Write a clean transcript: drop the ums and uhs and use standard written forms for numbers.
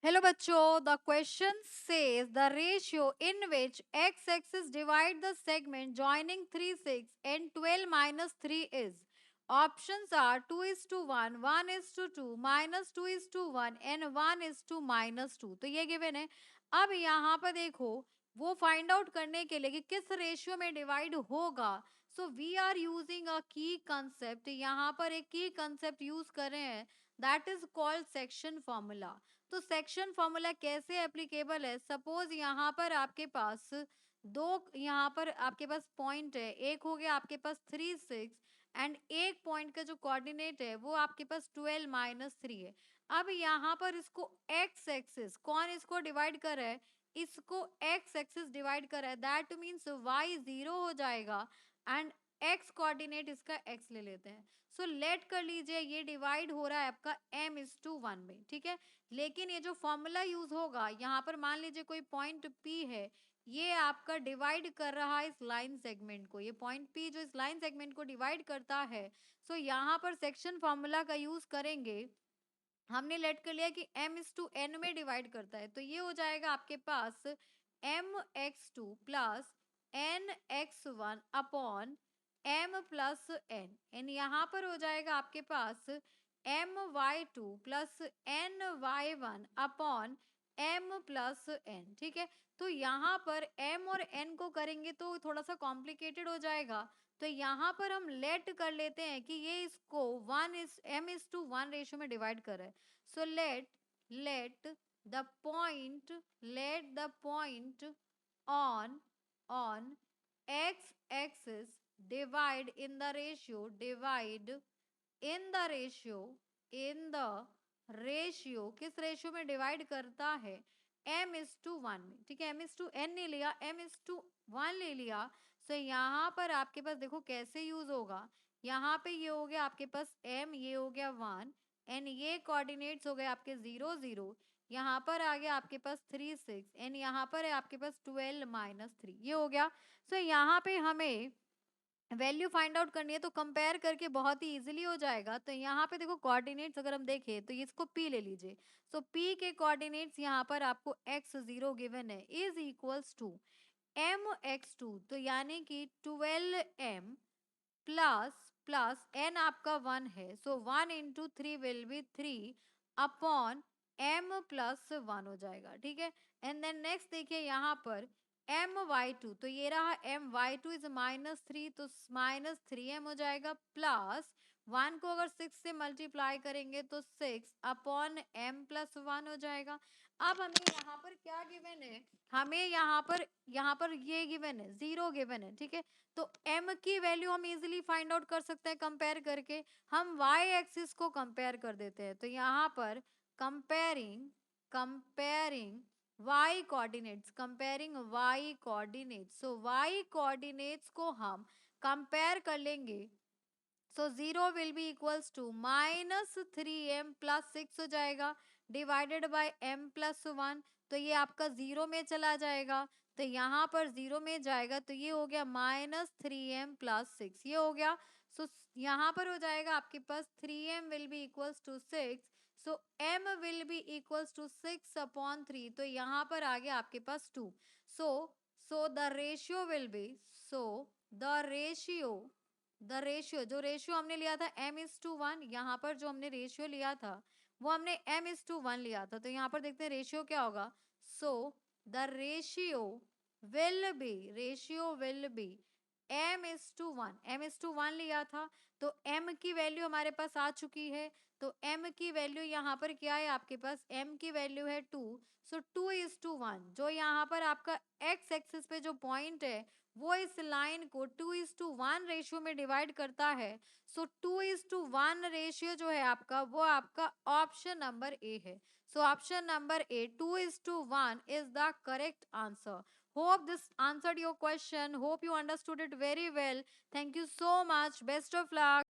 Hello बच्चों, the question says the ratio in which x-axis divide the segment joining 3, 6 and 12 minus 3 is. Options are 2:1, 1:2, -2:1 and 1:2 तो ये given है. अब यहाँ पर देखो वो फाइंड आउट करने के लिए कि किस रेशियो में डिवाइड होगा. So we are using a key concept. यहाँ पर एक की कंसेप्ट यूज कर रहे हैं, that is called section formula. तो सेक्शन फॉर्मूला कैसे एप्लीकेबल है. सपोज यहाँ पर आपके पास दो, यहाँ पर आपके पास पॉइंट है. एक हो गया आपके पास 3, 6 एंड एक पॉइंट का जो कोऑर्डिनेट है वो आपके पास 12 - 3 है. अब यहाँ पर इसको एक्स एक्सिस, कौन इसको डिवाइड कर रहा है, इसको एक्स एक्सिस डिवाइड कर रहा है. दैट मीन्स वाई 0 हो जाएगा एंड एक्स कोऑर्डिनेट इसका एक्स ले लेते हैं. सो लेट कर लीजिए ये डिवाइड हो रहा है आपका m:1 में. ठीक है, लेकिन ये जो फॉर्मूला यूज होगा यहाँ पर, मान लीजिए कोई पॉइंट P है, ये आपका डिवाइड कर रहा है इस लाइन सेगमेंट को. ये पॉइंट P जो इस लाइन सेगमेंट को डिवाइड करता है, सो यहाँ पर सेक्शन फॉर्मूला का यूज करेंगे. हमने लेट कर लिया कि m:n में डिवाइड करता है, तो ये हो जाएगा आपके पास mx2 plus nx1 upon m plus n. And यहाँ पर हो जाएगा आपके पास my2 plus ny1 upon m plus n. ठीक है, तो यहाँ पर m और n को करेंगे तो थोड़ा सा कॉम्प्लिकेटेड हो जाएगा. तो यहाँ पर हम लेट कर लेते हैं कि ये इसको m:1 रेशियो में डिवाइड कर रहा है. So let the point on x axis divide in the ratio किस रेशियो में डिवाइड करता है, m:1 में. ठीक है, m:n नहीं लिया, m:1 ले लिया. सो यहाँ पर आपके पास देखो कैसे यूज होगा. यहाँ पे ये हो गया आपके पास m, ये हो गया 1 एंड ये कोऑर्डिनेट्स हो गए आपके 0, 0. यहाँ पर आ गया आपके पास 3, 6 एंड यहाँ पर है आपके पास 12 - 3. ये हो गया. सो यहाँ पे हमें वैल्यू फाइंड आउट करनी है, तो कंपेयर करके बहुत ही इजीली हो जाएगा. तो यहाँ पे देखो कोऑर्डिनेट्स अगर हम देखें तो इसको P ले लीजिए. सो P के कोऑर्डिनेट्स यहाँ पर आपको x0 गिवन है इज इक्वल्स टू mx2, तो यानी कि 12m प्लस n आपका 1 है. सो 1 × 3 will be 3 upon m plus 1 हो जाएगा. ठीक है, एंड देन नेक्स्ट देखिए यहाँ पर my2, तो ये रहा my2 इज -3, तो -3m हो जाएगा. प्लस 1 को अगर 6 से मल्टीप्लाई करेंगे तो 6 अपॉन m प्लस 1 हो जाएगा. अब हमें यहाँ पर क्या गिवन है, हमें यहाँ पर ये गिवन है 0 गिवन है. ठीक है, तो m की वैल्यू हम इजीली फाइंड आउट कर सकते हैं कंपेयर करके. हम y एक्सिस को कंपेयर कर देते हैं. तो यहाँ पर comparing y coordinates, so y coordinates को हम कंपेयर कर लेंगे. So 0 will be equals to -3m plus 6 हो जाएगा डिवाइडेड बाय m प्लस 1. तो ये आपका 0 में चला जाएगा, तो यहाँ पर 0 में जाएगा, तो ये हो गया -3m प्लस 6. ये हो गया. सो यहाँ पर हो जाएगा आपके पास 3m will be equals to 6. So m will be equals to 6 upon 3. तो यहाँ पर आ गया आपके पास 2. So the ratio will be, the ratio जो रेशियो हमने लिया था m:1, यहाँ पर जो हमने रेशियो लिया था वो हमने m:1 लिया था. तो यहाँ पर देखते हैं रेशियो क्या होगा. सो the ratio will B m:1 लिया था, तो m की वैल्यू हमारे पास आ चुकी है. तो m की वैल्यू यहाँ पर क्या है आपके पास, m की वैल्यू है 2. सो 2:1, जो यहाँ पर आपका x एक्सिस पे जो पॉइंट है वो इस लाइन को 2:1 रेशियो में डिवाइड करता है. सो 2:1 रेशियो जो है आपका, वो आपका ऑप्शन नंबर ए है. So option number A 2:1 is the correct answer. Hope this answered your question. Hope you understood it very well. Thank you so much. Best of luck.